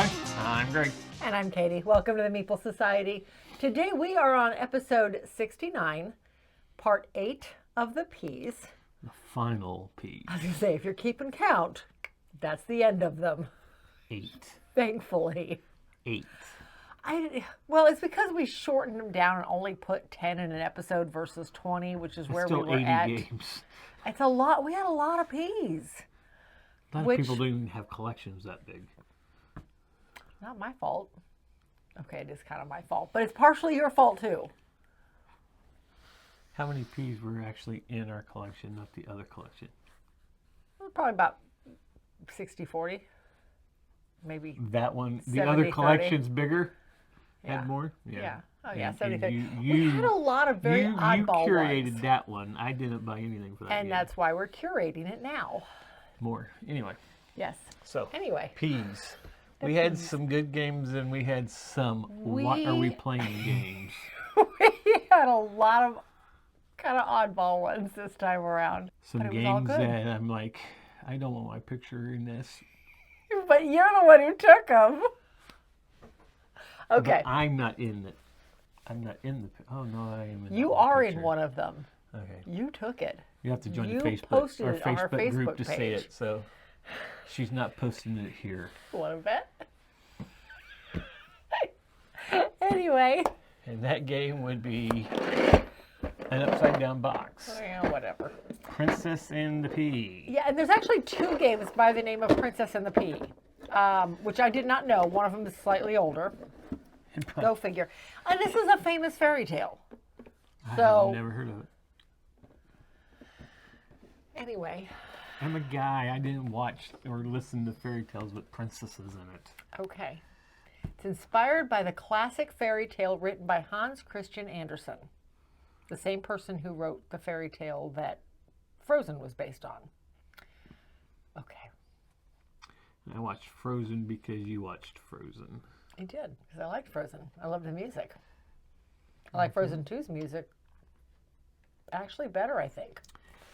everybody. I'm Greg. And I'm Katie. Welcome to the Meeple Society. Today we are on episode 69, part 8 of the P's. The final P. I was going to say, if you're keeping count, that's the end of them. 8. Thankfully. 8. Well, it's because we shortened them down and only put 10 in an episode versus 20, which is where we were 80 at. games. It's a lot. We had a lot of P's. A lot of people don't even have collections that big. Not my fault. Okay, it is kind of my fault, but it's partially your fault too. How many P's were actually in our collection, not the other collection? Probably about 60-40. Maybe that one. The 70, other 30. collection's bigger? Yeah. Had more? Yeah. Oh, yeah, And 70. We had a lot of very oddball You curated ones. that one. I didn't buy anything for that And game. that's why we're curating it now. More. Anyway. Yes. So, anyway. P's. We had some good games and we had some what are we playing games. We had a lot of kind of oddball ones this time around. Some games that I'm like, I don't want my picture in this. But you're the one who took them. Okay. But I'm not in it. I'm not in the. Oh no, I am in. You are in one of them. Okay. You took it. You have to join You the Facebook, posted our it on our Facebook group Facebook to say page. it. So she's not posting it here. Want to bet? Anyway. And that game would be an upside down box. Yeah, whatever. Princess and the Pea. Yeah, and there's actually 2 games by the name of Princess and the Pea, which I did not know. One of them is slightly older. Go figure. And this is a famous fairy tale. So I've never heard of it. Anyway. I'm a guy. I didn't watch or listen to fairy tales with princesses in it. Okay. It's inspired by the classic fairy tale written by Hans Christian Andersen, the same person who wrote the fairy tale that Frozen was based on. Okay. I watched Frozen because you watched Frozen. I did, because I liked Frozen. I love the music. I like Frozen 2's music actually better, I think.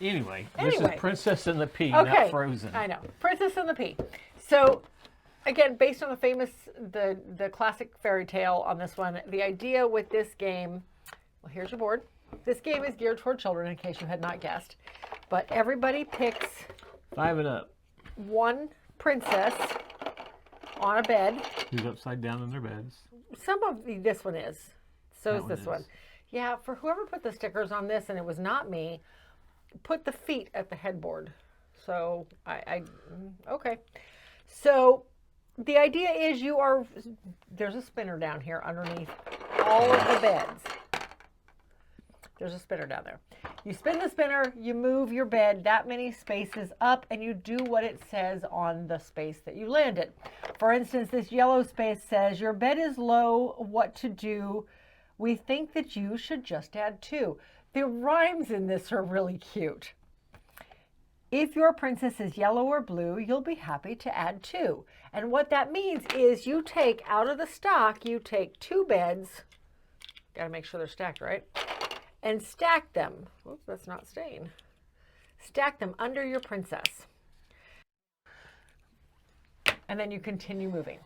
Anyway, this is Princess and the Pea, okay. not Frozen. I know. Princess and the Pea. So, again, based on the famous, the classic fairy tale on this one, the idea with this game, well, here's your board. This game is geared toward children, in case you had not guessed. But everybody picks 5 and up. one princess on a bed. Who's upside down in their beds. Some of this one is. So is this one. Is. Yeah, for whoever put the stickers on this, and it was not me, put the feet at the headboard. So okay. So the idea is there's a spinner down here underneath all of the beds. There's a spinner down there. You spin the spinner, you move your bed that many spaces up, and you do what it says on the space that you landed. For instance, this yellow space says, your bed is low, what to do? We think that you should just add 2. The rhymes in this are really cute. If your princess is yellow or blue, you'll be happy to add 2. And what that means is you take out of the stock, you take 2 beds, gotta make sure they're stacked right, and stack them. Oops, that's not staying. Stack them under your princess. And then you continue moving.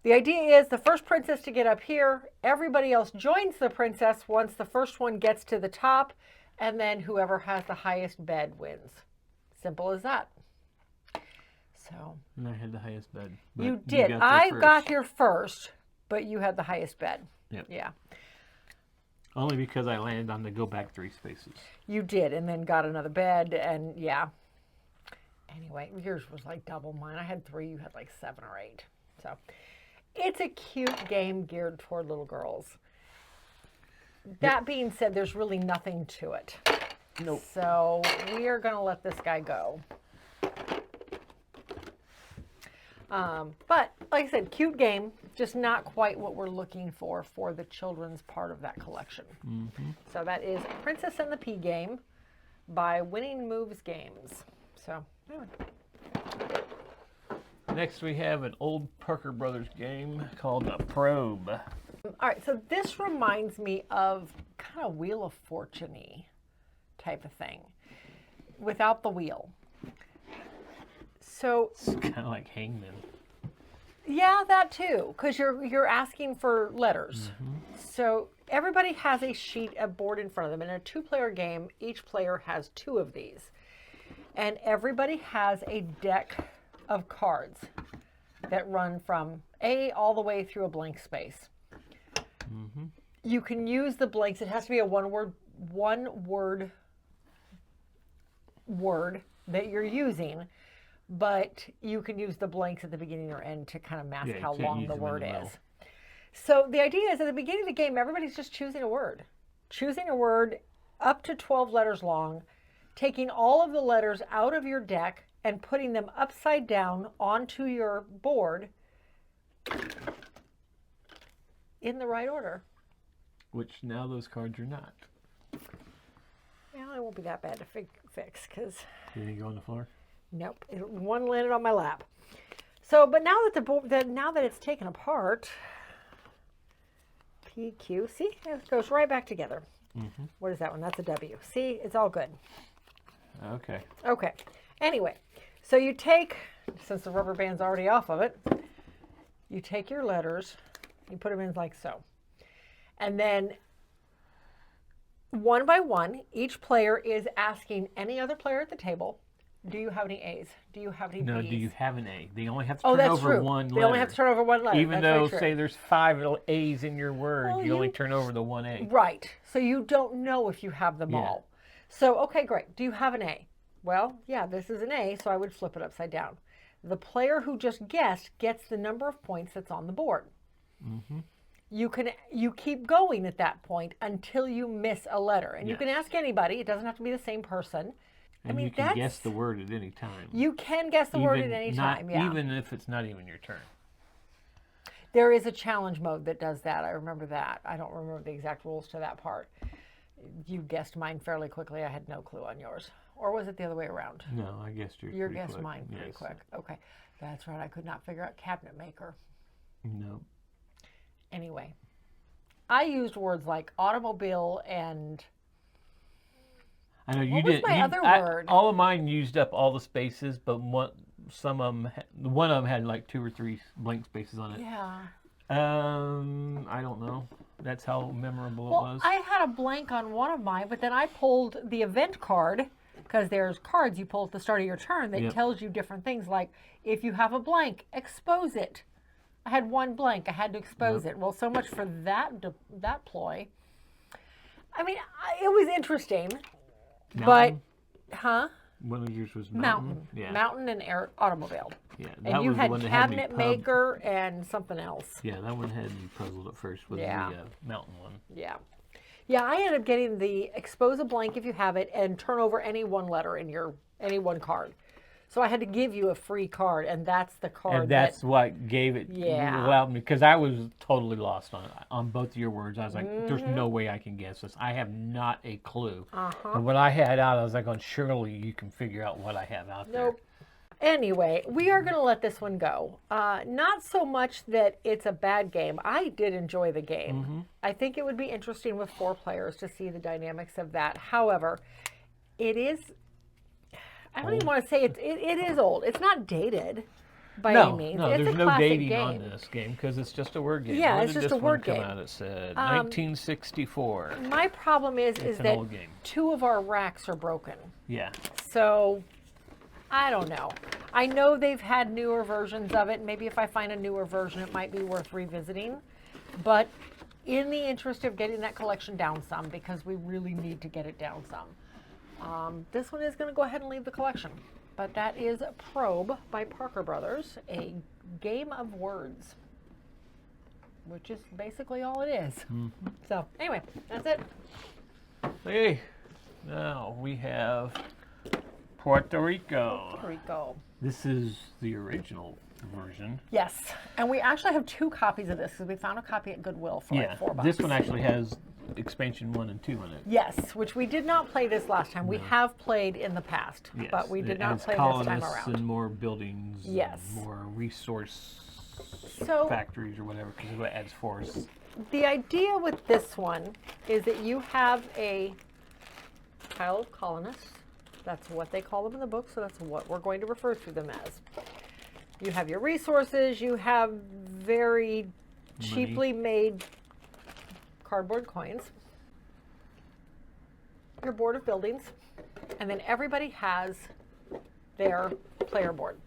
The idea is the first princess to get up here, everybody else joins the princess once the first one gets to the top, and then whoever has the highest bed wins. Simple as that. So. And I had the highest bed. You did. I got here first, but you had the highest bed. Yep. Yeah. Only because I landed on the go back 3 spaces. You did, and then got another bed, and yeah. Anyway, yours was like double mine. I had 3, you had like 7 or 8. So, it's a cute game geared toward little girls. That being said, there's really nothing to it. Nope. So, we are going to let this guy go. But, like I said, cute game, just not quite what we're looking for the children's part of that collection. Mm-hmm. So that is Princess and the Pea Game by Winning Moves Games. So, anyway. Next we have an old Parker Brothers game called The Probe. All right, so this reminds me of kind of Wheel of Fortune-y type of thing, without the wheel. So it's kind of like Hangman. Yeah, that too, because you're asking for letters. So everybody has a sheet, a board in front of them. In a 2-player game, each player has 2 of these. And everybody has a deck of cards that run from A all the way through a blank space. You can use the blanks. It has to be a one word that you're using, but you can use the blanks at the beginning or end to kind of mask how long the word is. So the idea is at the beginning of the game, everybody's just choosing a word. Choosing a word up to 12 letters long, taking all of the letters out of your deck and putting them upside down onto your board in the right order. Which now those cards are not. Well, it won't be that bad to fix because... Did they go on the floor? Nope, one landed on my lap. So, but now that now that it's taken apart, PQ, see, it goes right back together. What is that one? That's a W. See, it's all good. Okay. Okay. Anyway, so you take, since the rubber band's already off of it, you take your letters, you put them in like so, and then one by one, each player is asking any other player at the table, do you have any A's? Do you have any No, B's? do you have an A? They only have to Oh, turn that's over true. one letter. They only have to turn over one letter. Even That's very though, true. say, there's 5 little A's in your word, Well, you only turn over the one A. Right. So you don't know if you have them all. So, okay, great. Do you have an A? Well, yeah, this is an A, so I would flip it upside down. The player who just guessed gets the number of points that's on the board. You keep going at that point until you miss a letter. And you can ask anybody. It doesn't have to be the same person. And you can guess the word at any time. You can guess the word at any time, yeah. Even if it's not even your turn. There is a challenge mode that does that. I remember that. I don't remember the exact rules to that part. You guessed mine fairly quickly. I had no clue on yours. Or was it the other way around? No, I guessed yours You pretty guessed quick. mine pretty quick. Okay. That's right. I could not figure out cabinet maker. No. Anyway, I used words like automobile and... I know you What was did. my other word? All of mine used up all the spaces, but one of them had like 2 or 3 blank spaces on it. Yeah. I don't know. That's how memorable it was. I had a blank on one of mine, but then I pulled the event card, because there's cards you pull at the start of your turn that tells you different things, like if you have a blank, expose it. I had one blank. I had to expose it. Well, so much for that ploy. I mean, it was interesting. Mountain? But, huh? One of yours was Mountain. Yeah. Mountain and automobile. Yeah, And you was the had one that had me cabinet maker and something else. Yeah, that one had me puzzled at first with the mountain one. Yeah. Yeah, I ended up getting the expose a blank if you have it and turn over any one letter in any one card. So I had to give you a free card, and that's the card. And that's what gave it, allowed me, because I was totally lost on both of your words. I was like, there's no way I can guess this. I have not a clue. And what I had out, I was like, surely you can figure out what I have out there. Anyway, we are going to let this one go. Not so much that it's a bad game. I did enjoy the game. I think it would be interesting with 4 players to see the dynamics of that. However, it is... I don't even want to say it is old. It's not dated by any means. No, it's there's a no classic dating game. on this game because it's just a word game. Yeah, When it's did just a this one word come game. out? It said 1964. My problem is an that old game. 2 of our racks are broken. Yeah. So, I don't know. I know they've had newer versions of it. Maybe if I find a newer version, it might be worth revisiting. But in the interest of getting that collection down some, because we really need to get it down some, this one is going to go ahead and leave the collection. But that is Probe by Parker Brothers, a game of words, which is basically all it is. So, anyway, that's it. Hey, now we have Puerto Rico. Puerto Rico. This is the original version. Yes, and we actually have 2 copies of this because we found a copy at Goodwill for like $4. This one actually has expansion 1 and 2 in it. Yes, which we did not play this last time. We have played in the past, but we did not play this time colonists around. and more buildings. Yes. And more resource factories or whatever, because it adds force. The idea with this one is that you have a pile of colonists. That's what they call them in the book, so that's what we're going to refer to them as. You have your resources. You have very cheaply made cardboard coins. Your board of buildings. And then everybody has their player board.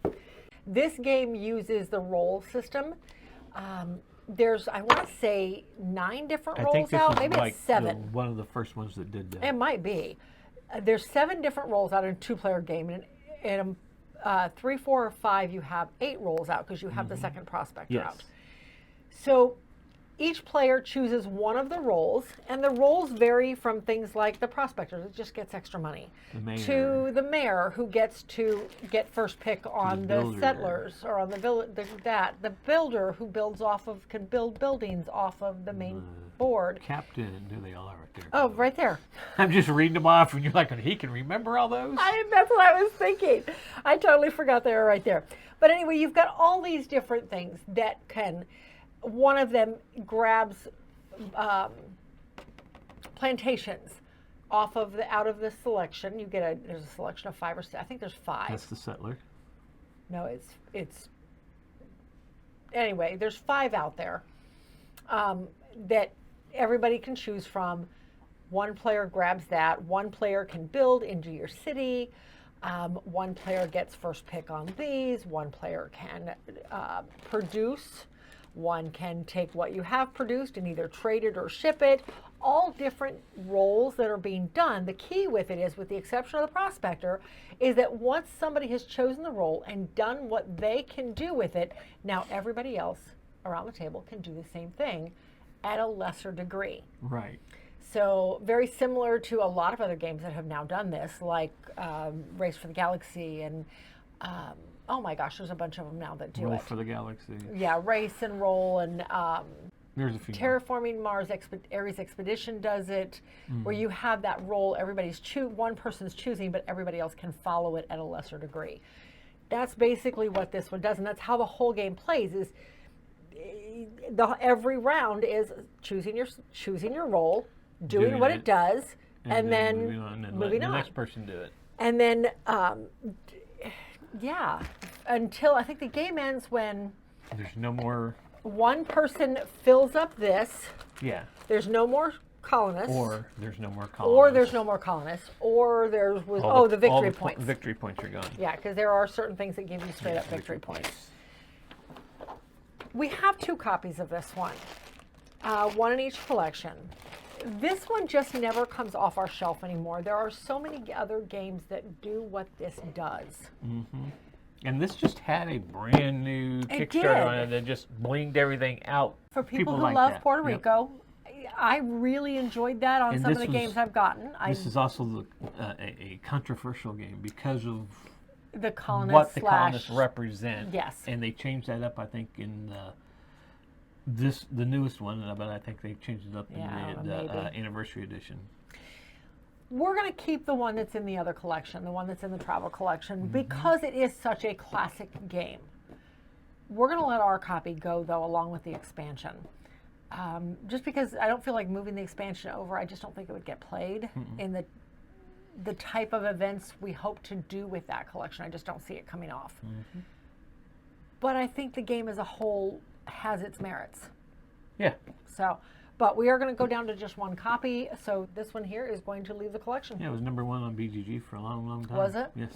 This game uses the roll system. There's, I want to say, 9 different rolls out. Maybe it's 7. One of the first ones that did that. It might be. There's 7 different rolls out in a 2-player game. And in 3, 4, or 5, you have 8 rolls out because you have the second prospector out. So each player chooses one of the roles, and the roles vary from things like the prospector, that just gets extra money, to the mayor, who gets to get first pick on the settlers, or on the builder, who can build buildings off of the main board. Captain, there they all are right there. Oh, right there. I'm just reading them off, and you're like, he can remember all those? That's what I was thinking. I totally forgot they were right there. But anyway, you've got all these different things that can... One of them grabs plantations out of the selection. You get there's a selection of 5 or 6. I think there's 5. That's the settler. No, it's anyway. There's 5 out there that everybody can choose from. One player grabs that. One player can build into your city. One player gets first pick on these. One player can produce. One can take what you have produced and either trade it or ship it. All different roles that are being done. The key with it is, with the exception of the prospector, is that once somebody has chosen the role and done what they can do with it, now everybody else around the table can do the same thing at a lesser degree. Right. So very similar to a lot of other games that have now done this, like Race for the Galaxy and oh my gosh, there's a bunch of them now that do Roll it. for the Galaxy. Yeah, Race and Roll, and there's a few Terraforming Mars Ares Expedition does it, where you have that role, one person's choosing, but everybody else can follow it at a lesser degree. That's basically what this one does, and that's how the whole game plays. Is every round is choosing your role, doing what it does, and then moving on. The next person do it. And then yeah, until I think the game ends when there's no more. One person fills up this. Yeah. There's no more colonists. Or there's no more colonists. Or there's no more colonists. Or the victory points. Victory points are gone. Yeah, because there are certain things that give you straight up victory points. We have 2 copies of this one. One in each collection. This one just never comes off our shelf anymore. There are so many other games that do what this does. Mm-hmm. And this just had a brand new Kickstarter on it that just blinged everything out. For people who love Puerto Rico, I really enjoyed that on some of the games I've gotten. This is also a controversial game because of the colonists what the colonists represent. Yes. And they changed that up, I think, in the newest one, but I think they changed it up in the anniversary edition. We're going to keep the one that's in the other collection, the one that's in the travel collection, because it is such a classic game. We're going to let our copy go, though, along with the expansion. Just because I don't feel like moving the expansion over, I just don't think it would get played in the type of events we hope to do with that collection. I just don't see it coming off. But I think the game as a whole has its merits. Yeah. So, but we are going to go down to just 1 copy. So this one here is going to leave the collection. Yeah, it was #1 on BGG for a long, long time. Was it? Yes.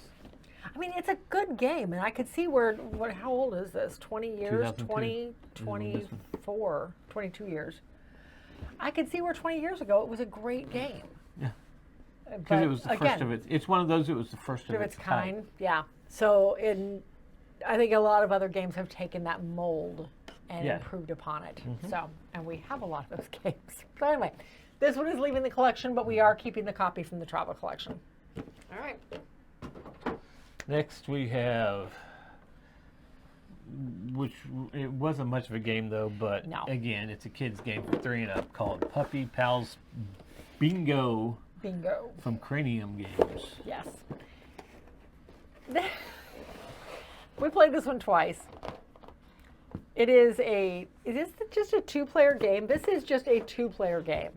I mean, it's a good game, and I could see how old is this? 20 years? 2002. 24, 22 years. I could see where 20 years ago it was a great game. Yeah. Because it was the first of it. It's one of those, it was the first of its kind. Yeah. So I think a lot of other games have taken that mold and improved upon it. So, and we have a lot of those games. So anyway, this one is leaving the collection, but we are keeping the copy from the travel collection. All right. Next we have, which it wasn't much of a game though, but again, it's a kid's game for 3 and up called Puppy Pals Bingo. Bingo. From Cranium Games. Yes. We played this one twice. It is just a 2-player game. This is just a 2-player game.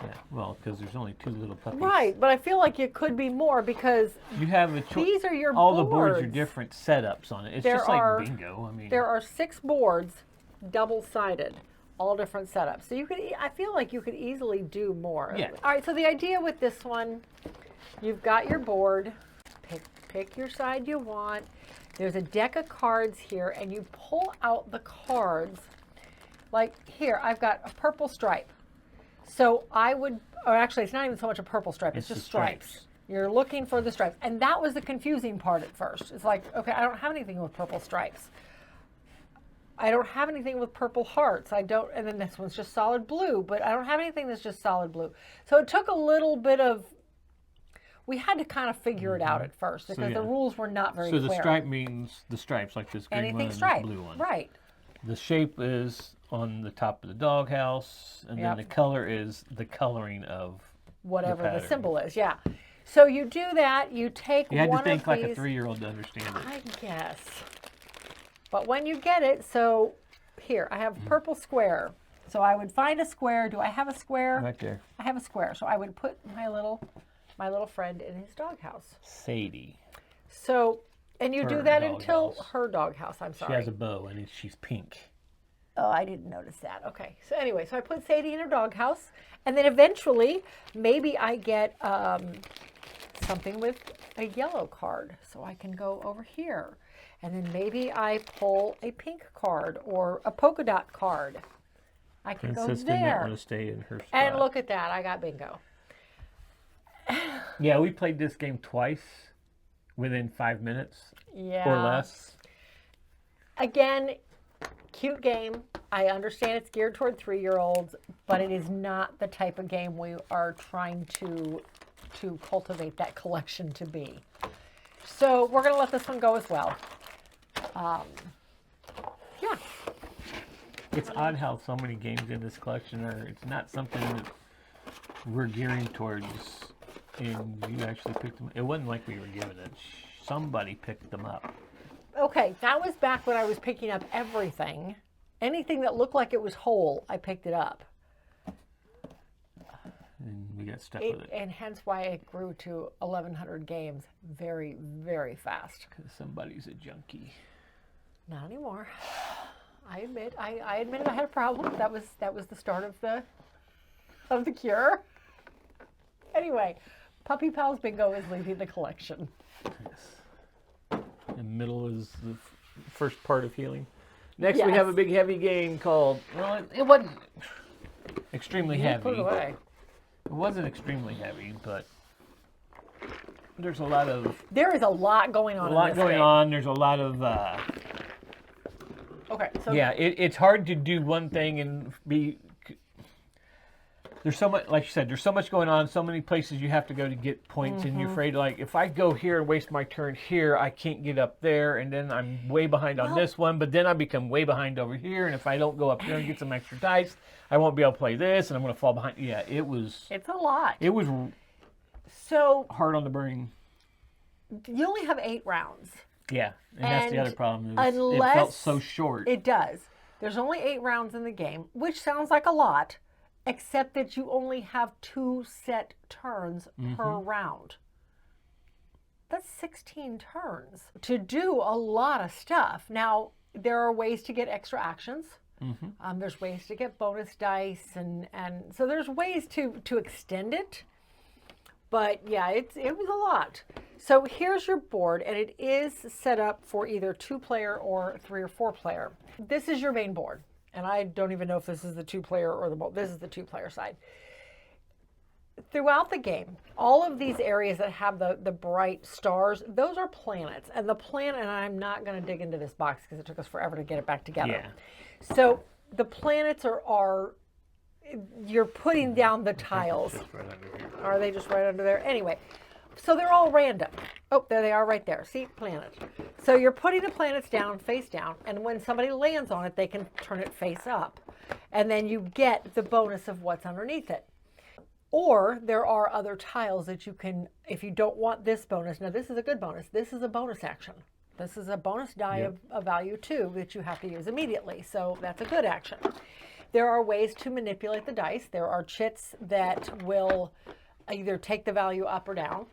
Yeah, well, because there's only 2 little puppies. Right, but I feel like it could be more because you have a choice. These are your all boards. The boards are different setups on it. It's just like bingo. I mean, there are 6 boards, double-sided, all different setups. So you could, I feel like you could easily do more. Yeah. All right. So the idea with this one, you've got your board. Pick your side you want. There's a deck of cards here, and you pull out the cards. Like here, I've got a purple stripe. So I would, or actually, it's not even so much a purple stripe. It's just stripes. You're looking for the stripes. And that was the confusing part at first. It's like, okay, I don't have anything with purple stripes. I don't have anything with purple hearts. I don't, and then this one's just solid blue, but I don't have anything that's just solid blue. So it took a little bit of, we had to kind of figure it out at first because the rules were not very clear. So the stripe means the stripes, like this green one and this blue one. Right. The shape is on the top of the doghouse, and then the color is the coloring of whatever the symbol is. Yeah. So you do that. You take one of these. You had to think like a 3-year-old to understand it. I guess. But when you get it, so here I have purple square. So I would find a square. Do I have a square? Right there. I have a square. So I would put my little friend in his doghouse. Sadie. So, and you do that until her doghouse. I'm sorry. She has a bow and she's pink. Oh, I didn't notice that. Okay. So anyway, so I put Sadie in her doghouse, and then eventually maybe I get something with a yellow card, so I can go over here. And then maybe I pull a pink card or a polka dot card. I can go Princess there. did not want to stay in her spot. And look at that, I got bingo. Yeah, we played this game twice within 5 minutes or less. Again, cute game. I understand it's geared toward 3-year-olds, but it is not the type of game we are trying to cultivate that collection to be. So we're going to let this one go as well. Yeah. It's odd how so many games in this collection are, it's not something that we're gearing towards, and you actually picked them. It wasn't like we were given it. Somebody picked them up. Okay, that was back when I was picking up everything. Anything that looked like it was whole, I picked it up. And we got stuck with it. And hence why it grew to 1,100 games very, very fast. Because somebody's a junkie. Not anymore. I admit I had a problem. That was the start of the cure. Anyway, Puppy Pals Bingo is leading the collection. Yes. The middle is the first part of healing. Next, we have a big heavy game called. Well, it wasn't extremely heavy. Put it away. It wasn't extremely heavy, but there's a lot of. There is a lot going on. There's a lot of. Okay. So yeah, it's hard to do one thing and be. There's so much, like you said, there's so much going on, so many places you have to go to get points, and you're afraid, like, if I go here and waste my turn here, I can't get up there, and then I'm way behind on this one, but then I become way behind over here, and if I don't go up here and get some extra dice, I won't be able to play this, and I'm going to fall behind. Yeah, it was... It's a lot. It was so hard on the brain. You only have 8 rounds. Yeah, and that's the other problem. It felt so short. It does. There's only 8 rounds in the game, which sounds like a lot, except that you only have 2 set turns per round. That's 16 turns to do a lot of stuff. Now, there are ways to get extra actions. There's ways to get bonus dice, and so there's ways to extend it. But yeah, it was a lot. So here's your board, and it is set up for either 2-player or 3 or 4-player. This is your main board. And I don't even know if this is the 2-player or this is the 2-player side. Throughout the game, all of these areas that have the bright stars, those are planets. And the planet, and I'm not going to dig into this box because it took us forever to get it back together. Yeah. So the planets are you're putting down the tiles. Right under here. Are they just right under there? Anyway, so they're all random. Oh, there they are right there. See, planet. So you're putting the planets down, face down, and when somebody lands on it, they can turn it face up. And then you get the bonus of what's underneath it. Or there are other tiles that you can, if you don't want this bonus, now this is a good bonus. This is a bonus action. This is a bonus die of value 2 that you have to use immediately. So that's a good action. There are ways to manipulate the dice. There are chits that will either take the value up or down.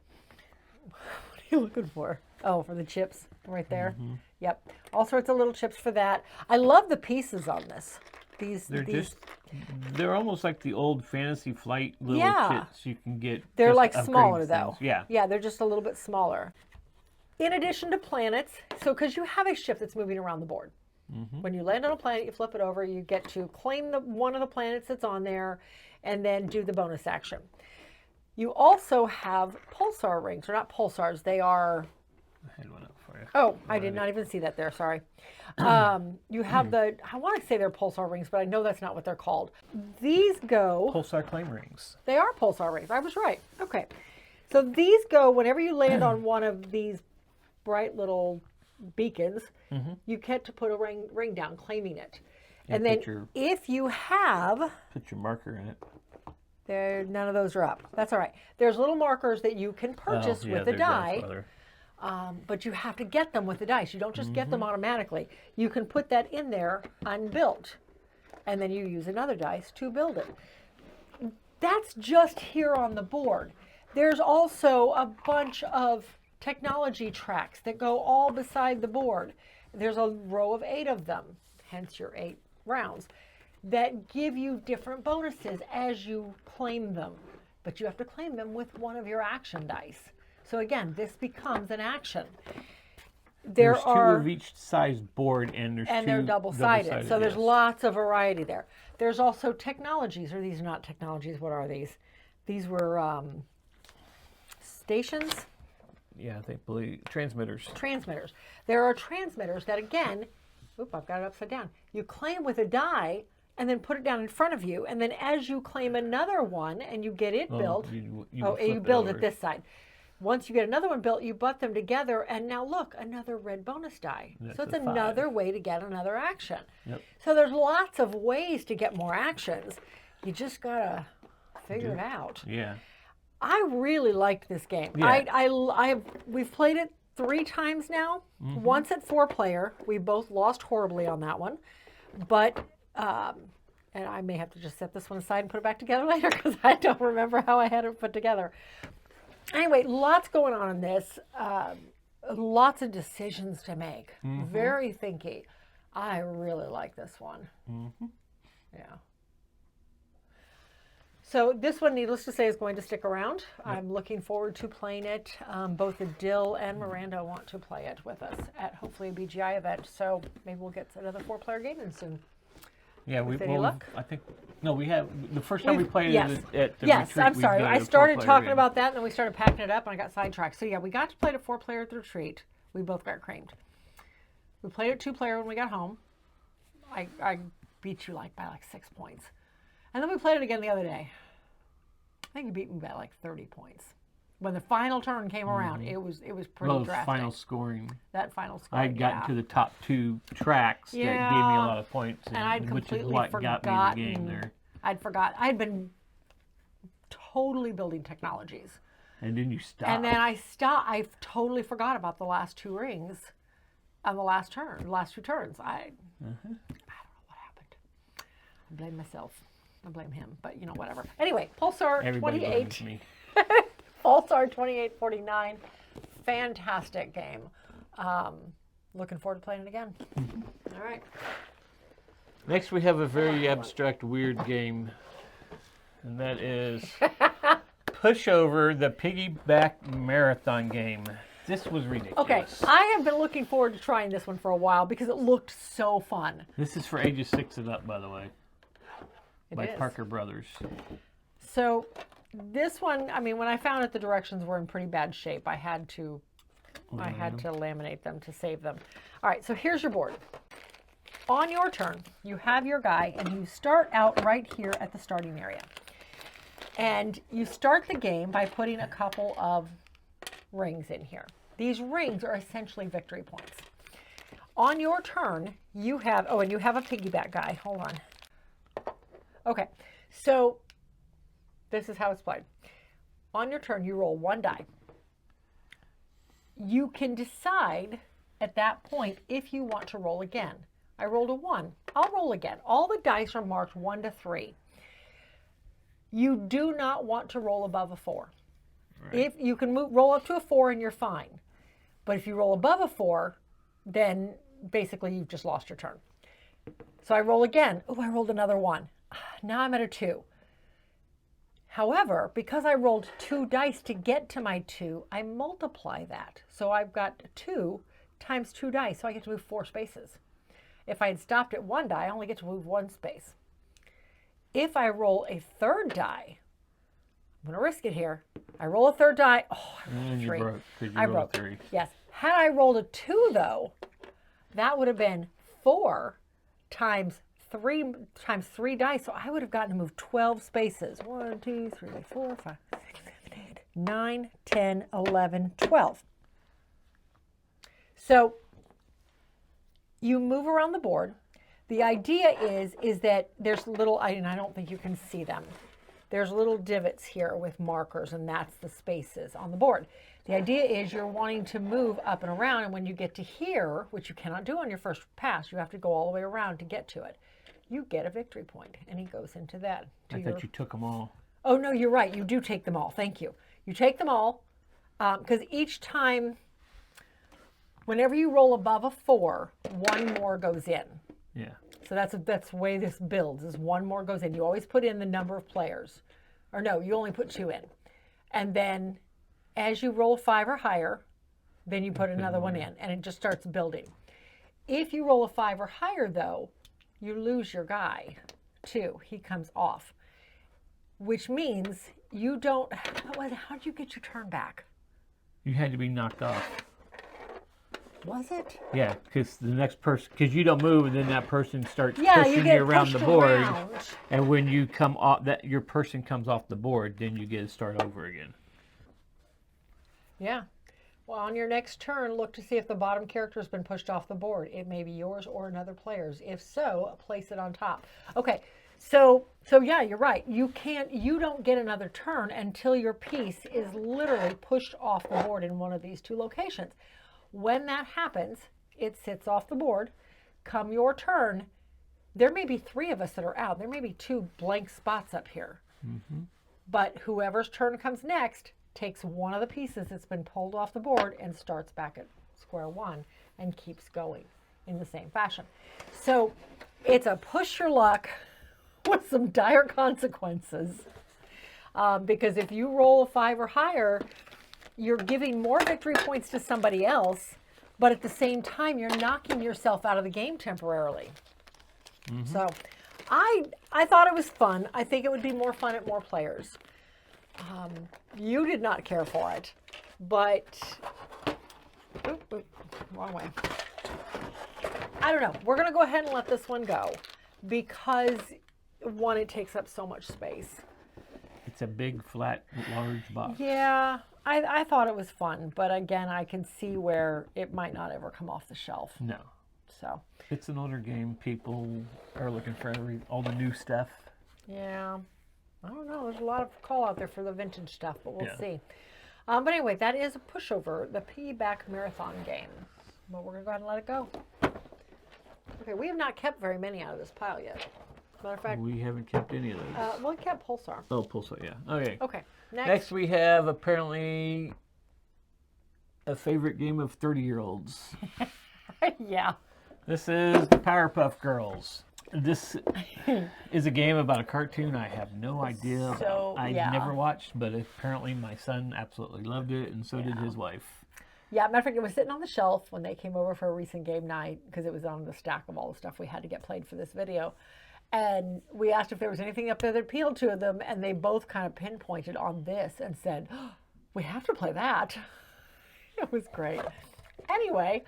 What are you looking for? Oh, for the chips right there. Yep. All sorts of little chips for that. I love the pieces on this. They're almost like the old Fantasy Flight little chits you can get. They're like smaller though. Yeah. Yeah, they're just a little bit smaller. In addition to planets, so because you have a ship that's moving around the board. When you land on a planet, you flip it over, you get to claim one of the planets that's on there and then do the bonus action. You also have pulsar rings, or not pulsars, they are... I had one up for you. Oh, I did not even see that there, sorry. You have I want to say they're pulsar rings, but I know that's not what they're called. These go... Pulsar claim rings. They are pulsar rings, I was right. Okay. So these go, whenever you land on one of these bright little beacons, you get to put a ring down, claiming it. And then if you have... Put your marker in it. None of those are up. That's all right. There's little markers that you can purchase with the die, but you have to get them with the dice. You don't just get them automatically. You can put that in there unbuilt, and then you use another dice to build it. That's just here on the board. There's also a bunch of technology tracks that go all beside the board. There's a row of 8 of them, hence your 8 rounds, that give you different bonuses as you claim them. But you have to claim them with one of your action dice. So again, this becomes an action. There's 2 of each size board, and they're double-sided. So there's lots of variety there. There's also technologies, or these are not technologies. What are these? These were stations. Yeah, I believe transmitters. Transmitters. There are transmitters that, again, I've got it upside down. You claim with a die and then put it down in front of you, and then as you claim another one and you get it built, you build it this side. Once you get another one built, you butt them together, and now look, another red bonus die. So it's another way to get another action. So there's lots of ways to get more actions. You just gotta figure it out. Yeah. I really liked this game. Yeah. We've played it 3 times now. Once at 4-player. We both lost horribly on that one. But, and I may have to just set this one aside and put it back together later because I don't remember how I had it put together. Anyway, lots going on in this. Lots of decisions to make. Very thinky. I really like this one. Yeah. So this one, needless to say, is going to stick around. I'm looking forward to playing it. Both Adil and Miranda want to play it with us at hopefully a BGI event. So maybe we'll get another 4-player game in soon. Yeah, we have the first time we played it at the retreat. I'm sorry. I started talking game. about that, and then we started packing it up, and I got sidetracked. So yeah, we got to play it at 4-player at the retreat. We both got creamed. We played it 2-player when we got home. I beat you by 6 points. And then we played it again the other day. I think you beat me by 30 points. When the final turn came around, it was pretty drastic. Final scoring. That final scoring. I had gotten to the top 2 tracks that gave me a lot of points, and I'd completely got me the game there. I'd been totally building technologies. And then you stopped. And then I stopped. I totally forgot about the last 2 rings on the last 2 turns. I don't know what happened. I blame myself. I blame him, but whatever. Anyway, Pulsar 28. Pulsar 2849. Fantastic game. Looking forward to playing it again. All right. Next, we have a very abstract, weird game, and that is Pushover, the Piggyback Marathon game. This was ridiculous. Okay, I have been looking forward to trying this one for a while because it looked so fun. This is for ages 6 and up, by the way. By Parker Brothers. So this one, when I found it, the directions were in pretty bad shape. I had to laminate them to save them. All right, so here's your board. On your turn, you have your guy, and you start out right here at the starting area. And you start the game by putting a couple of rings in here. These rings are essentially victory points. On your turn, you have, and you have a piggyback guy. Hold on. Okay, so this is how it's played. On your turn, you roll 1 die. You can decide at that point if you want to roll again. I rolled a 1. I'll roll again. All the dice are marked 1 to 3. You do not want to roll above a 4. Right. If you can roll up to a 4 and you're fine. But if you roll above a 4, then basically you've just lost your turn. So I roll again. Oh, I rolled another 1. Now I'm at a 2. However, because I rolled 2 dice to get to my 2, I multiply that. So I've got 2 times 2 dice, so I get to move 4 spaces. If I had stopped at 1 die, I only get to move 1 space. If I roll a 3rd die, I'm going to risk it here. I roll a 3rd die. Oh, I rolled a 3. You broke, 'cause you rolled a 3. Yes. Had I rolled a 2, though, that would have been 4 times 3 dice. So I would have gotten to move 12 spaces. 1, 2, 3, 4, 5, 6, 7, 8, 9, 10, 11, 12. So you move around the board. The idea is that there's little, and I don't think you can see them. There's little divots here with markers, and that's the spaces on the board. The idea is you're wanting to move up and around, and when you get to here, which you cannot do on your first pass, you have to go all the way around to get to it. You get a victory point, and he goes into that. I thought you took them all. Oh, no, you're right. You do take them all. Thank you. You take them all, because each time, whenever you roll above a 4, 1 more goes in. Yeah. So that's the way this builds, is 1 more goes in. You always put in the number of players. Or no, you only put 2 in. And then as you roll 5 or higher, then you put another one in, and it just starts building. If you roll a 5 or higher, though, you lose your guy, too. He comes off, which means you don't, how did you get your turn back? You had to be knocked off. Was it? Yeah, because the next person, because you don't move, and then that person starts pushing you around the board. And when you come off, your person comes off the board, then you get to start over again. Yeah. Well, on your next turn, look to see if the bottom character has been pushed off the board. It may be yours or another player's. If so, place it on top. Okay. So yeah, you're right. You don't get another turn until your piece is literally pushed off the board in one of these 2 locations. When that happens, it sits off the board. Come your turn, there may be 3 of us that are out. There may be 2 blank spots up here. Mm-hmm. But whoever's turn comes next takes one of the pieces that's been pulled off the board and starts back at square 1 and keeps going in the same fashion. So it's a push your luck with some dire consequences. Because if you roll a 5 or higher, you're giving more victory points to somebody else, but at the same time, you're knocking yourself out of the game temporarily. Mm-hmm. So I thought it was fun. I think it would be more fun at more players. You did not care for it, but wrong way. I don't know. We're going to go ahead and let this one go because, one, it takes up so much space. It's a big, flat, large box. Yeah. I thought it was fun, but again, I can see where it might not ever come off the shelf. No. So. It's an older game. People are looking for all the new stuff. Yeah. I don't know. There's a lot of call out there for the vintage stuff, but we'll see. But anyway, that is a pushover, the Pea Marathon game. But we're going to go ahead and let it go. Okay, we have not kept very many out of this pile yet. Matter of fact, we haven't kept any of those. We kept Pulsar. Oh, Pulsar, yeah. Okay. Okay. Next we have apparently a favorite game of 30-year-olds. Yeah. This is the Powerpuff Girls. This is a game about a cartoon I have no idea about. I never watched, but apparently my son absolutely loved it, and so did his wife. Yeah, matter of fact, it was sitting on the shelf when they came over for a recent game night because it was on the stack of all the stuff we had to get played for this video. And we asked if there was anything up there that appealed to them, and they both kind of pinpointed on this and said, oh, we have to play that. It was great. Anyway,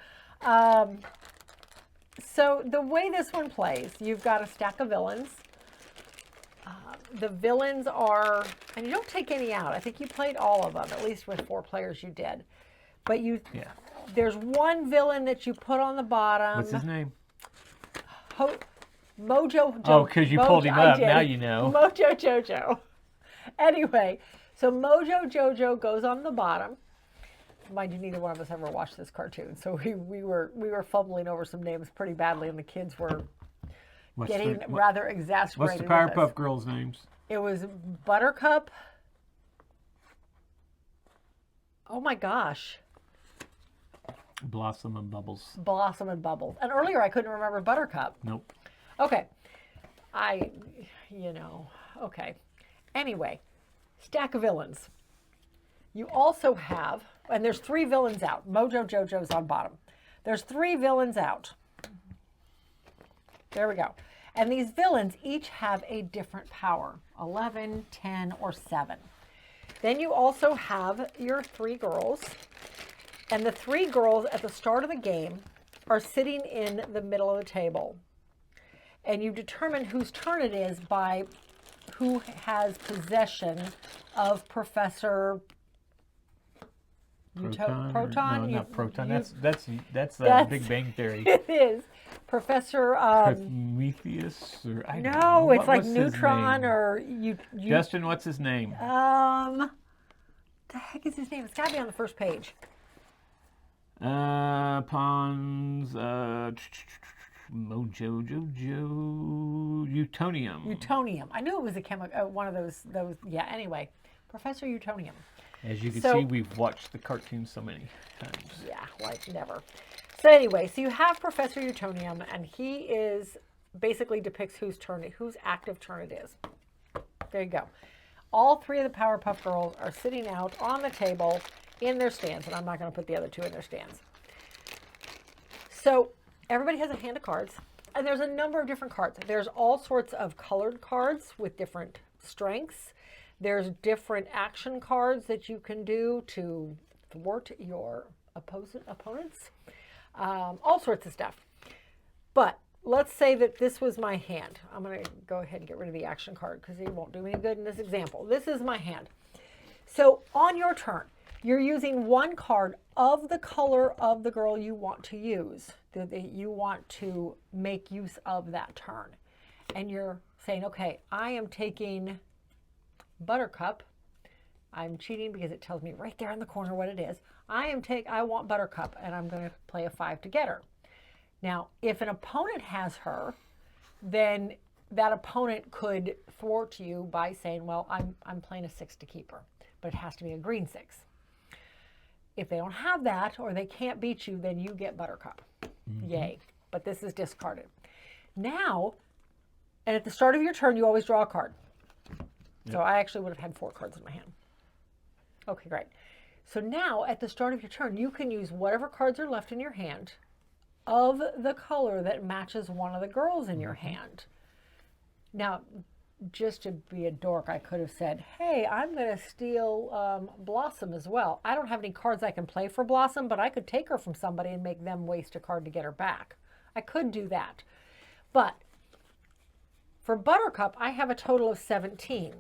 so the way this one plays, you've got a stack of villains. The villains are, and you don't take any out. I think you played all of them, at least with 4 players you did. But there's one villain that you put on the bottom. What's his name? Mojo. Oh, because you pulled him up. Now you know. Mojo Jojo. Anyway, so Mojo Jojo goes on the bottom. mind you, neither one of us ever watched this cartoon, so we were fumbling over some names pretty badly, and the kids were getting rather exasperated. What's the Powerpuff Girls' names? It was Buttercup. Oh my gosh. Blossom and Bubbles. Blossom and Bubbles. And earlier I couldn't remember Buttercup. Nope. Okay. Okay. Anyway, stack of villains. You also have, and there's 3 villains out. Mojo Jojo's on bottom. There's 3 villains out. There we go. And these villains each have a different power, 11, 10, or 7. Then you also have your 3 girls. And the 3 girls at the start of the game are sitting in the middle of the table. And you determine whose turn it is by who has possession of Professor Proton? No, not Proton. That's Big Bang Theory. It is. Professor Prometheus, or I don't know. It's like Neutron or you. Justin, what's his name? The heck is his name? It's got to be on the first page. Pons, Mojo Jojo, Utonium. Utonium. I knew it was a one of those. Yeah. Anyway, Professor Utonium. As you can see, we've watched the cartoon so many times. Yeah, like never. So anyway, so you have Professor Utonium, and he is basically depicts whose active turn it is. There you go. All 3 of the Powerpuff Girls are sitting out on the table in their stands, and I'm not going to put the other 2 in their stands. So everybody has a hand of cards, and there's a number of different cards. There's all sorts of colored cards with different strengths. There's different action cards that you can do to thwart your opponents. All sorts of stuff. But let's say that this was my hand. I'm going to go ahead and get rid of the action card because it won't do me any good in this example. This is my hand. So on your turn, you're using 1 card of the color of the girl you want to use, that you want to make use of that turn. And you're saying, okay, I am taking Buttercup. I'm cheating because it tells me right there in the corner what it is. I want Buttercup, and I'm going to play a 5 to get her. Now, if an opponent has her, then that opponent could thwart you by saying, well, I'm playing a 6 to keep her, but it has to be a green 6. If they don't have that, or they can't beat you, then you get Buttercup. Mm-hmm. Yay. But this is discarded. Now, and at the start of your turn, you always draw a card. Yep. So I actually would have had 4 cards in my hand. Okay, great. So now, at the start of your turn, you can use whatever cards are left in your hand of the color that matches one of the girls in your hand. Now, just to be a dork, I could have said, hey, I'm going to steal Blossom as well. I don't have any cards I can play for Blossom, but I could take her from somebody and make them waste a card to get her back. I could do that. But for Buttercup, I have a total of 17.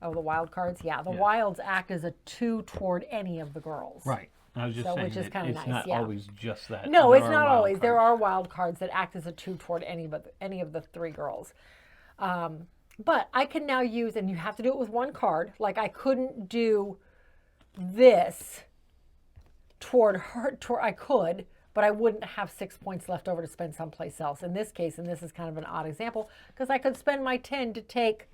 Oh, the wild cards? Yeah, the wilds act as a 2 toward any of the girls. Right. I was just saying, which is kind of nice. It's not always just that. No, it's not always. Cards. There are wild cards that act as a 2 toward any of the 3 girls. But I can now use, and you have to do it with 1 card. Like I couldn't do this toward her. I could, but I wouldn't have 6 points left over to spend someplace else. In this case, and this is kind of an odd example, because I could spend my 10 to take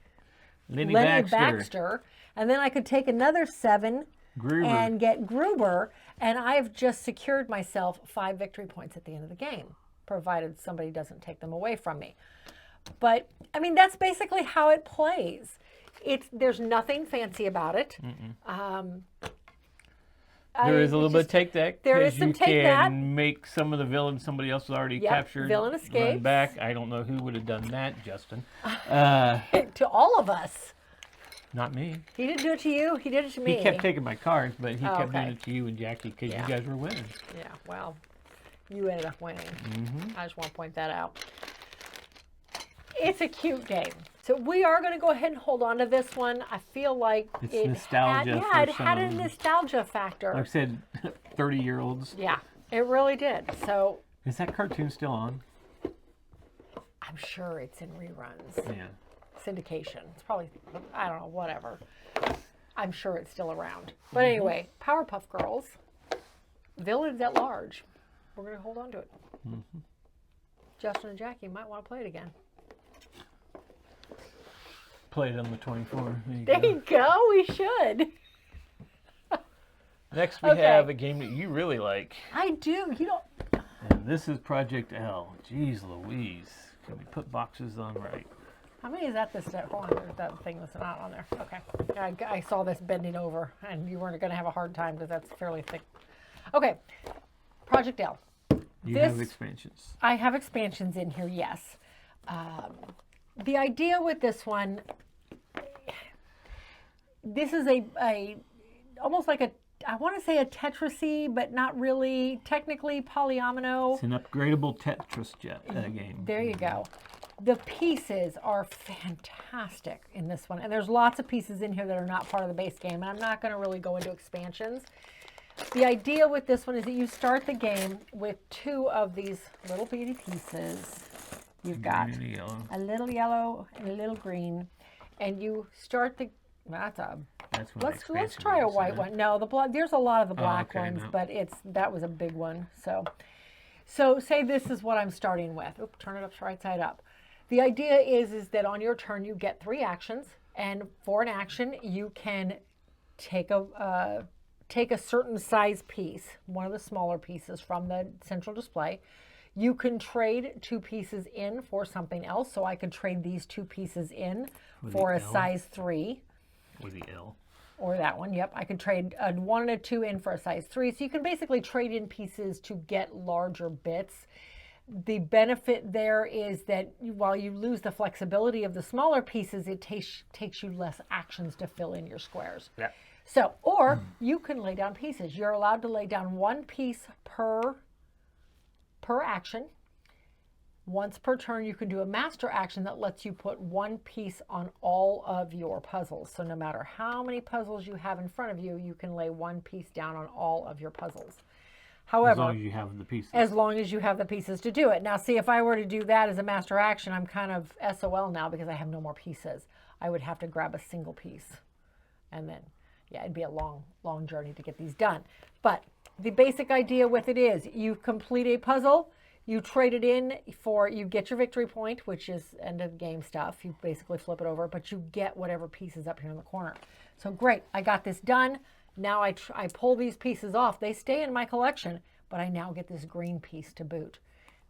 Lenny Baxter, and then I could take another 7 Gruber. And get Gruber, and I've just secured myself 5 victory points at the end of the game, provided somebody doesn't take them away from me. But, I mean, that's basically how it plays. There's nothing fancy about it. There is a little bit of take that. There is some take that. You can make some of the villains somebody else has already captured. Villain escapes. Run back. I don't know who would have done that, Justin. To all of us. Not me. He didn't do it to you. He did it to me. He kept taking my cards, but he kept doing it to you and Jackie because you guys were winning. Yeah, well, you ended up winning. I just want to point that out. It's a cute game. So we are going to go ahead and hold on to this one. I feel like it's nostalgia. It had a nostalgia factor. Like I said, 30-year-olds. Yeah, it really did. So is that cartoon still on? I'm sure it's in reruns. Yeah. Syndication. It's probably, I don't know, whatever. I'm sure it's still around. But anyway, Powerpuff Girls, Villains at Large. We're going to hold on to it. Justin and Jackie might want to play it again. Play it on the 24. There you go. We should. Next we have a game that you really like. I do. You don't. And this is Project L. Jeez Louise. Can we put boxes on right? How many is that this set? Hold on, there's that thing that's not on there. Okay. I saw this bending over, and you weren't going to have a hard time because that's fairly thick. Okay. Project L. You have expansions. I have expansions in here, yes. The idea with this one, this is almost like I want to say a Tetris-y, but not really. Technically, polyomino. It's an upgradable Tetris game. There you go. The pieces are fantastic in this one. And there's lots of pieces in here that are not part of the base game. And I'm not going to really go into expansions. The idea with this one is that you start the game with 2 of these little bitty pieces. You've got a little yellow and a little green. And you start the... Let's try a white one. No, there's a lot of the black ones, but that was a big one. So say this is what I'm starting with. Oop, turn it up right side up. The idea is that on your turn you get 3 actions, and for an action you can take a certain size piece, one of the smaller pieces from the central display. You can trade 2 pieces in for something else. So I could trade these 2 pieces in for a size 3. Or the L. Or that one, yep. I could trade a 1 and a 2 in for a size 3. So you can basically trade in pieces to get larger bits. The benefit there is that while you lose the flexibility of the smaller pieces, it takes you less actions to fill in your squares. Yeah. So, or you can lay down pieces. You're allowed to lay down 1 piece per action. Once per turn, you can do a master action that lets you put 1 piece on all of your puzzles. So no matter how many puzzles you have in front of you, you can lay 1 piece down on all of your puzzles. However, as long as you have the pieces. As long as you have the pieces to do it. Now, see, if I were to do that as a master action, I'm kind of SOL now because I have no more pieces. I would have to grab a single piece. And then, yeah, it'd be a long, long journey to get these done. But the basic idea with it is you complete a puzzle. You trade it in for, you get your victory point, which is end of game stuff. You basically flip it over, but you get whatever piece is up here in the corner. So great, I got this done. Now I pull these pieces off. They stay in my collection, but I now get this green piece to boot.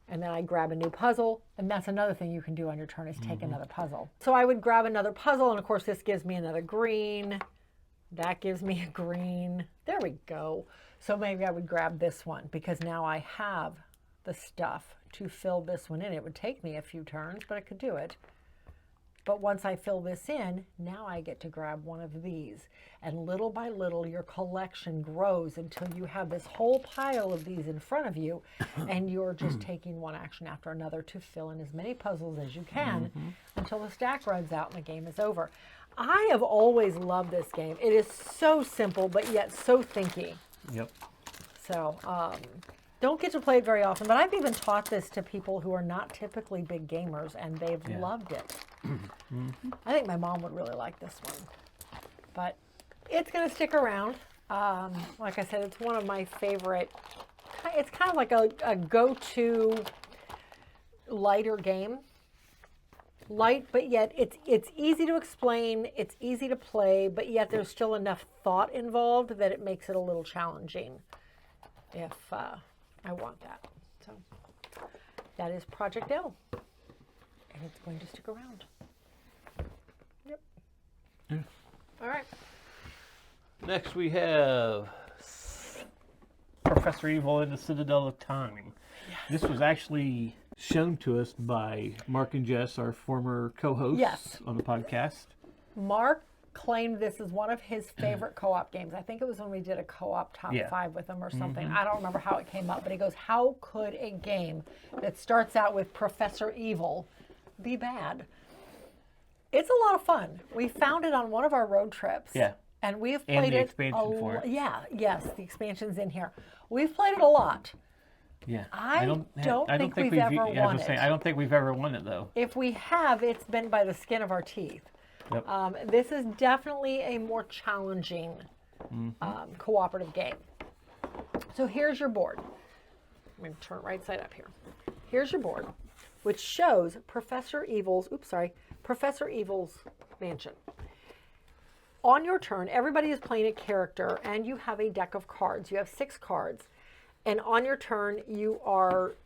And then I grab a new puzzle, and that's another thing you can do on your turn is take another puzzle. So I would grab another puzzle, and of course this gives me another green. That gives me a green. There we go. So maybe I would grab this one because now I have the stuff to fill this one in. It would take me a few turns, but I could do it. But once I fill this in, now I get to grab one of these. And little by little, your collection grows until you have this whole pile of these in front of you, and you're just taking one action after another to fill in as many puzzles as you can until the stack runs out and the game is over. I have always loved this game. It is so simple, but yet so thinky. Yep. So, don't get to play it very often, but I've even taught this to people who are not typically big gamers, and they've loved it. I think my mom would really like this one. But it's going to stick around. Like I said, it's one of my favorite. It's kind of like a go-to lighter game. Light, but yet it's easy to explain, it's easy to play, but yet there's still enough thought involved that it makes it a little challenging if I want that. So that is Project L, and it's going to stick around. Yep. Yeah. All right. Next we have Professor Evil and the Citadel of Time. Yes. This was actually shown to us by Mark and Jess, our former co-hosts on the podcast. Mark claimed this is one of his favorite co-op games. I think it was when we did a co-op top 5 with him or something. I don't remember how it came up, but he goes, how could a game that starts out with Professor Evil be bad? It's a lot of fun. We found it on one of our road trips. Yeah. And we have played the expansion for it. Yeah, yes, the expansion's in here. We've played it a lot. Yeah. I don't think we've ever won it. I don't think we've ever won it, though. If we have, it's been by the skin of our teeth. Yep. This is definitely a more challenging cooperative game. So here's your board. I'm going to turn it right side up here. Here's your board, which shows Professor Evil's mansion. On your turn, everybody is playing a character, and you have a deck of cards. You have 6 cards. And on your turn, you're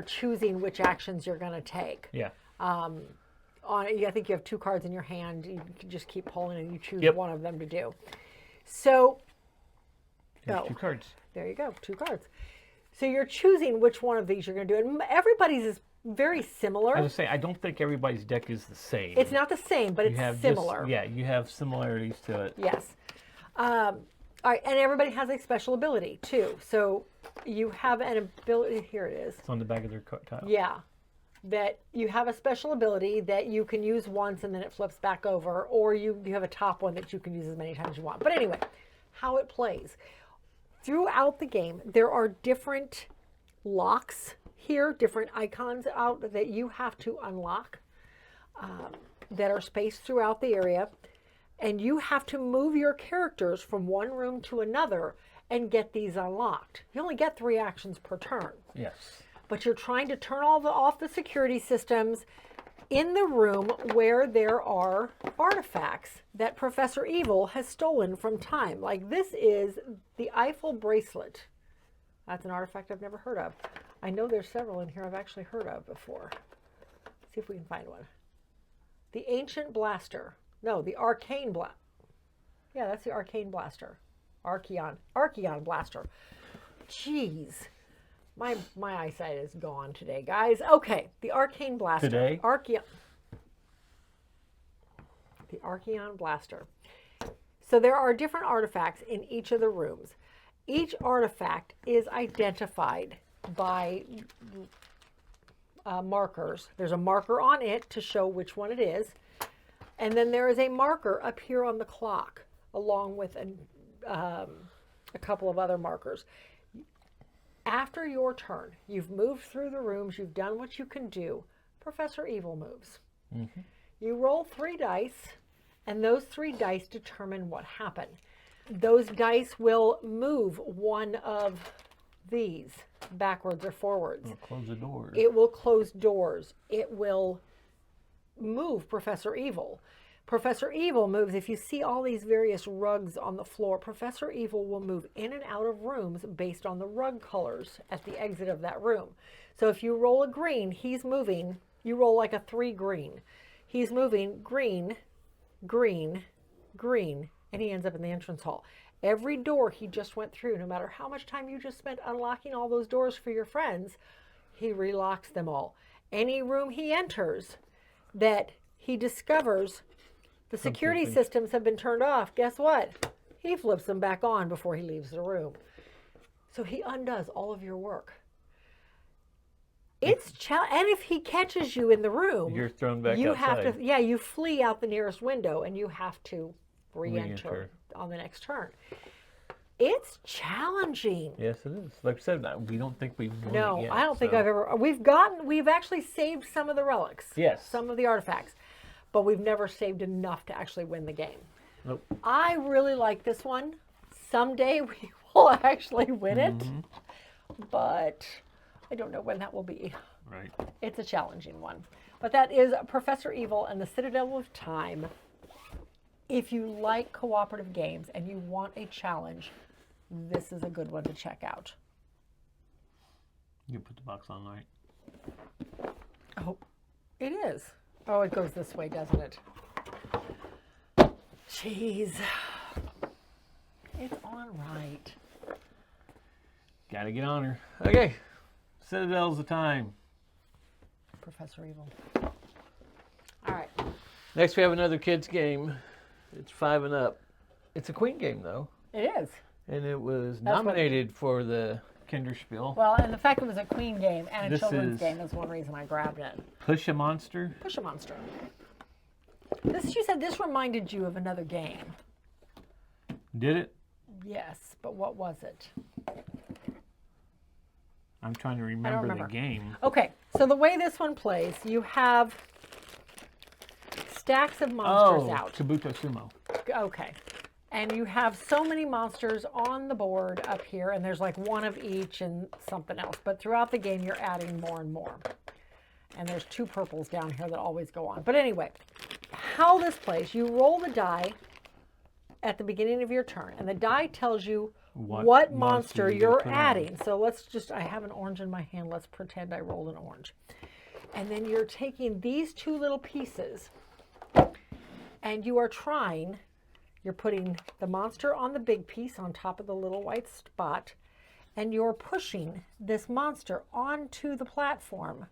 choosing which actions you're going to take. Yeah. I think you have 2 cards in your hand. You can just keep pulling, and you choose Yep. one of them to do. So, There's 2 cards. There you go, 2 cards. So you're choosing which one of these you're going to do. And everybody's is very similar. I was going to say, I don't think everybody's deck is the same. It's not the same, but it's similar. You have similarities to it. Yes. All right, and everybody has a special ability, too. So you have an ability, here it is. It's on the back of their tile. Yeah, that you have a special ability that you can use once and then it flips back over, or you have a top one that you can use as many times as you want. But anyway, how it plays. Throughout the game, there are different locks here, different icons out that you have to unlock that are spaced throughout the area. And you have to move your characters from one room to another and get these unlocked. You only get 3 actions per turn. Yes. But you're trying to turn off the security systems in the room where there are artifacts that Professor Evil has stolen from time. Like this is the Eiffel bracelet. That's an artifact I've never heard of. I know there's several in here I've actually heard of before. Let's see if we can find one. The ancient blaster. No, the arcane blaster. Yeah, that's the arcane blaster. Archeon blaster. Jeez. My eyesight is gone today, guys. Okay, the arcane blaster. Today? The Archeon blaster. So there are different artifacts in each of the rooms. Each artifact is identified by markers. There's a marker on it to show which one it is. And then there is a marker up here on the clock, along with a couple of other markers. After your turn, you've moved through the rooms, you've done what you can do, Professor Evil moves. Mm-hmm. You roll 3 dice, and those 3 dice determine what happened. Those dice will move one of these backwards or forwards. It'll close the doors. It will close doors. It will move Professor Evil. Professor Evil moves, if you see all these various rugs on the floor, Professor Evil will move in and out of rooms based on the rug colors at the exit of that room. So if you roll a green, he's moving, you roll like a 3 green. He's moving green, green, green, and he ends up in the entrance hall. Every door he just went through, no matter how much time you just spent unlocking all those doors for your friends, he relocks them all. Any room he enters that he discovers the security systems have been turned off, guess what? He flips them back on before he leaves the room. So he undoes all of your work. And if he catches you in the room, you're thrown back you outside. have to, you flee out the nearest window and you have to re-enter on the next turn. It's challenging. Yes, it is. Like I said, we don't think we've won it yet. I don't think I've ever. We've actually saved some of the relics. Yes. Some of the artifacts. But we've never saved enough to actually win the game. Nope. I really like this one. Someday we will actually win it. But I don't know when that will be. Right. It's a challenging one. But that is Professor Evil and the Citadel of Time. If you like cooperative games and you want a challenge, this is a good one to check out. You put the box on, right? Oh, it is. Oh, it goes this way, doesn't it? Jeez. It's on right. Gotta get on her. Okay. Citadel's the time. Professor Evil. All right. Next we have another kids game. It's 5 and up. It's a queen game though. It is. And it was nominated for the Kinderspiel. Well, and the fact it was a queen game and a children's game is one reason I grabbed it. Push a Monster? Push a Monster. You said this reminded you of another game. Did it? Yes, but what was it? I'm trying to remember the game. Okay, so the way this one plays, you have stacks of monsters Oh, out. Kabuto Sumo. Okay. And you have so many monsters on the board up here, and there's like one of each and something else. But throughout the game, you're adding more and more. And there's 2 purples down here that always go on. But anyway, how this plays, you roll the die at the beginning of your turn, and the die tells you what monster you're adding. So let's just, I have an orange in my hand. Let's pretend I rolled an orange. And then you're taking these 2 little pieces, and you are trying, you're putting the monster on the big piece on top of the little white spot, and you're pushing this monster onto the platform.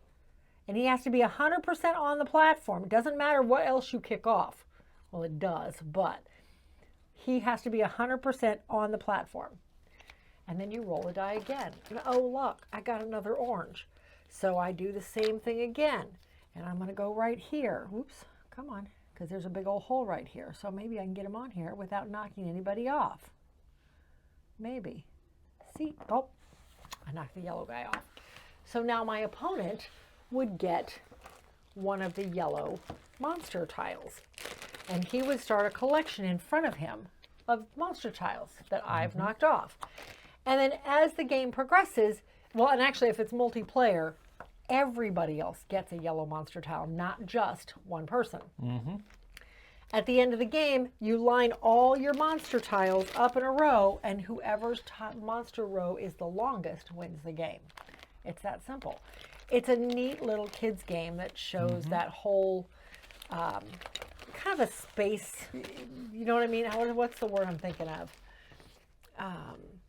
And he has to be 100% on the platform. It doesn't matter what else you kick off. Well, it does, but he has to be 100% on the platform. And then you roll the die again. And oh, look, I got another orange. So I do the same thing again. And I'm going to go right here. Whoops, come on, because there's a big old hole right here. So maybe I can get him on here without knocking anybody off. Maybe. See? Oh, I knocked the yellow guy off. So now my opponent would get one of the yellow monster tiles. And he would start a collection in front of him of monster tiles that I've knocked off. And then as the game progresses, well, and actually if it's multiplayer, everybody else gets a yellow monster tile, not just one person. At the end of the game, you line all your monster tiles up in a row, and whoever's monster row is the longest wins the game. It's that simple. It's a neat little kids game that shows that whole kind of a space, you know what I mean? What's the word I'm thinking of?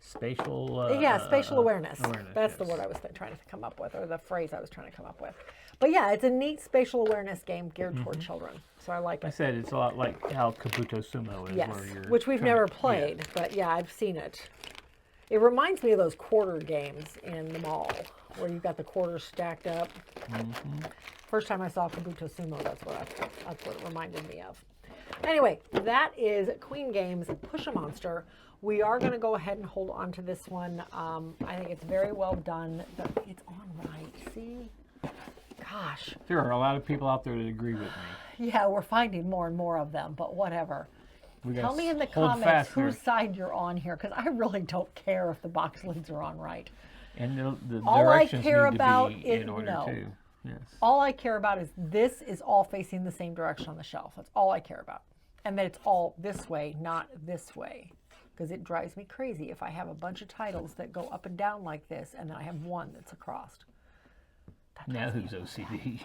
Spatial. Spatial awareness. That's the word I was trying to come up with, or the phrase I was trying to come up with. But yeah, it's a neat spatial awareness game geared toward children. So I like it. I said it's a lot like how Kabuto Sumo is. Yes, where you're which we've never played, but yeah, I've seen it. It reminds me of those quarter games in the mall, where you've got the quarters stacked up. First time I saw Kabuto Sumo, that's what it reminded me of. Anyway, that is Queen Games Push a Monster. We are going to go ahead and hold on to this one. I think it's very well done. It's on right. See? Gosh. There are a lot of people out there that agree with me. Yeah, we're finding more and more of them, but whatever. Tell me in the hold comments fast whose here. side you're on here, because I really don't care if the box lids are on right. And the All I directions care need about to be is in order too. Yes. All I care about is this is all facing the same direction on the shelf. That's all I care about. And that it's all this way, not this way. Because it drives me crazy if I have a bunch of titles that go up and down like this, and then I have one that's across. Now who's OCD?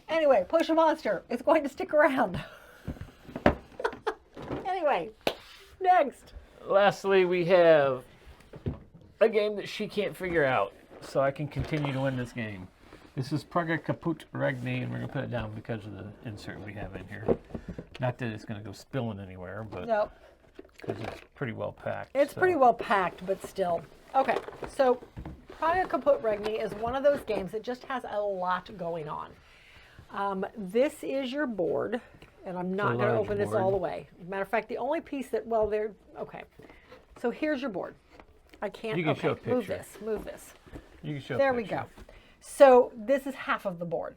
Anyway, Push a Monster. It's going to stick around. Anyway, next. Lastly, we have a game that she can't figure out, so I can continue to win this game. This is Praga, Caput, Regni, and we're going to put it down because of the insert we have in here. Not that it's going to go spilling anywhere, but Nope. because it's pretty well packed. It's so. pretty well packed, but still. Okay, so Praga, Caput, Regni is one of those games that just has a lot going on. This is your board, and I'm not going to open this all the way. Matter of fact, the only piece that, okay. So here's your board. I can't, You can show a picture. Move this. You can show a There we picture. go. So this is half of the board.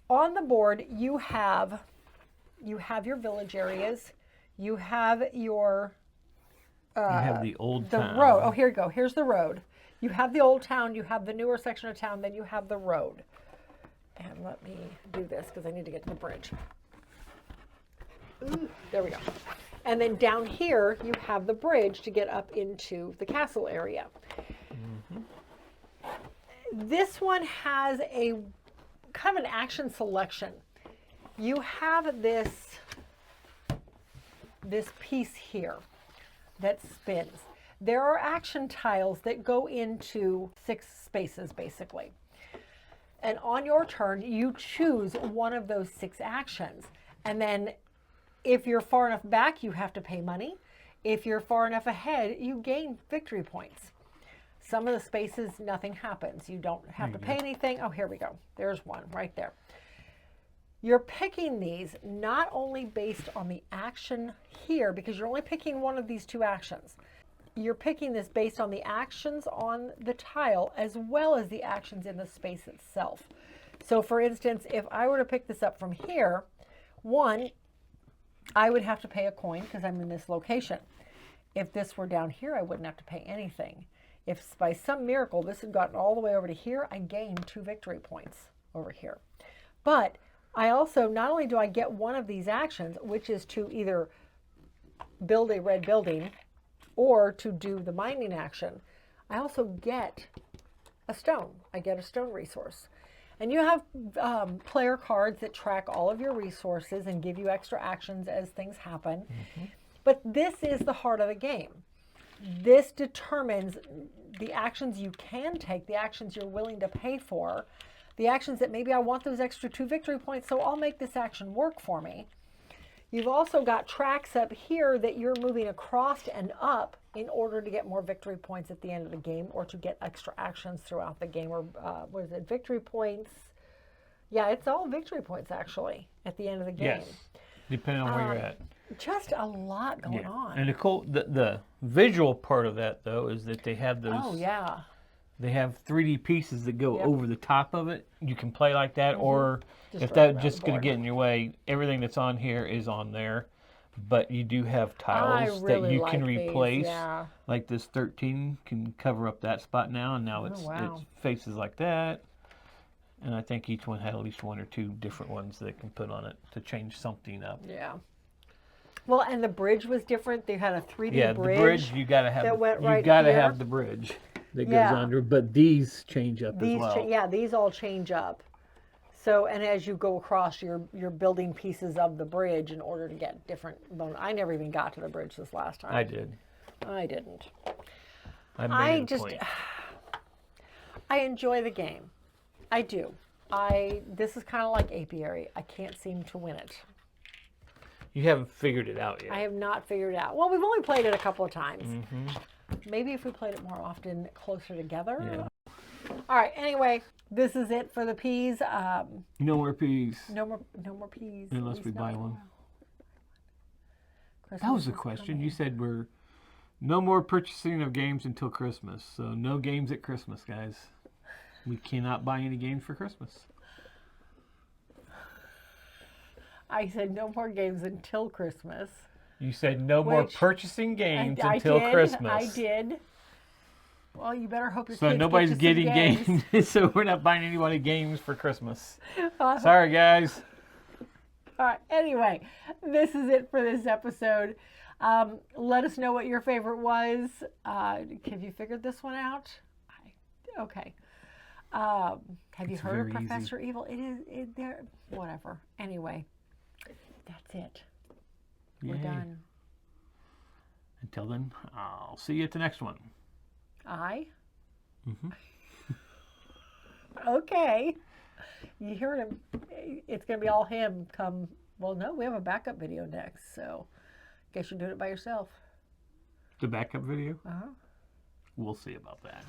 On the board, you have your village areas. You have your you have the old town. road. Oh, here you go. Here's the road. You have the old town. You have the newer section of town. Then you have the road. And let me do this because I need to get to the bridge. Ooh, there we go. And then down here, you have the bridge to get up into the castle area. This one has a kind of an action selection. You have this piece here that spins. There are action tiles that go into 6 spaces, basically. And on your turn, you choose one of those 6 actions. And then if you're far enough back, you have to pay money. If you're far enough ahead, you gain victory points. Some of the spaces, nothing happens. You don't have to pay anything. Oh, here we go. There's one right there. You're picking these not only based on the action here, because you're only picking one of these 2 actions. You're picking this based on the actions on the tile as well as the actions in the space itself. So for instance, if I were to pick this up from here, one, I would have to pay a coin because I'm in this location. If this were down here, I wouldn't have to pay anything. If by some miracle this had gotten all the way over to here, I gained 2 victory points over here. But I also, not only do I get one of these actions, which is to either build a red building or to do the mining action, I also get a stone. I get a stone resource. And you have player cards that track all of your resources and give you extra actions as things happen. But this is the heart of the game. This determines the actions you can take, the actions you're willing to pay for, the actions that maybe I want those extra 2 victory points, so I'll make this action work for me. You've also got tracks up here that you're moving across and up in order to get more victory points at the end of the game or to get extra actions throughout the game. Or what is it, victory points? Yeah, it's all victory points actually at the end of the game. Yes, depending on where you're at. Just a lot going on. And the visual part of that though is that they have those. Oh yeah. They have 3D pieces that go over the top of it. You can play like that, or Just if right that's just going to get in your way, everything that's on here is on there. But you do have tiles that you can replace. Like this 13 can cover up that spot now, and now it faces like that. And I think each one had at least 1 or 2 different ones that can put on it to change something up. Yeah. Well, and the bridge was different. They had a 3D bridge. Yeah, the bridge you got to have. That went you right got to here. have the bridge that goes under, but these change up as well. These all change up. So, and as you go across, you're building pieces of the bridge in order to get different bonus. I never even got to the bridge this last time. I did. I didn't. I made a point. I enjoy the game. I do. This is kind of like apiary. I can't seem to win it. You haven't figured it out yet. I have not figured it out. Well, we've only played it a couple of times. Maybe if we played it more often, closer together. Yeah. All right. Anyway, this is it for the peas. No more peas. No more peas. Unless we buy one. Christmas That was the question. You said we're no more purchasing of games until Christmas. So no games at Christmas, guys. We cannot buy any games for Christmas. I said no more games until Christmas. You said no more purchasing games until Christmas. I did. Well, you better hope your so kids nobody's get you getting some games. So we're not buying anybody games for Christmas. Sorry, guys. All right. Anyway, this is it for this episode. Let us know what your favorite was. Have you figured this one out? Okay. Have you heard of Professor Evil? It is there. Whatever. Anyway, that's it. We're done. Until then, I'll see you at the next one. Okay. You heard him. It's going to be all him come. Well, no, we have a backup video next, so I guess you're doing it by yourself. The backup video? We'll see about that.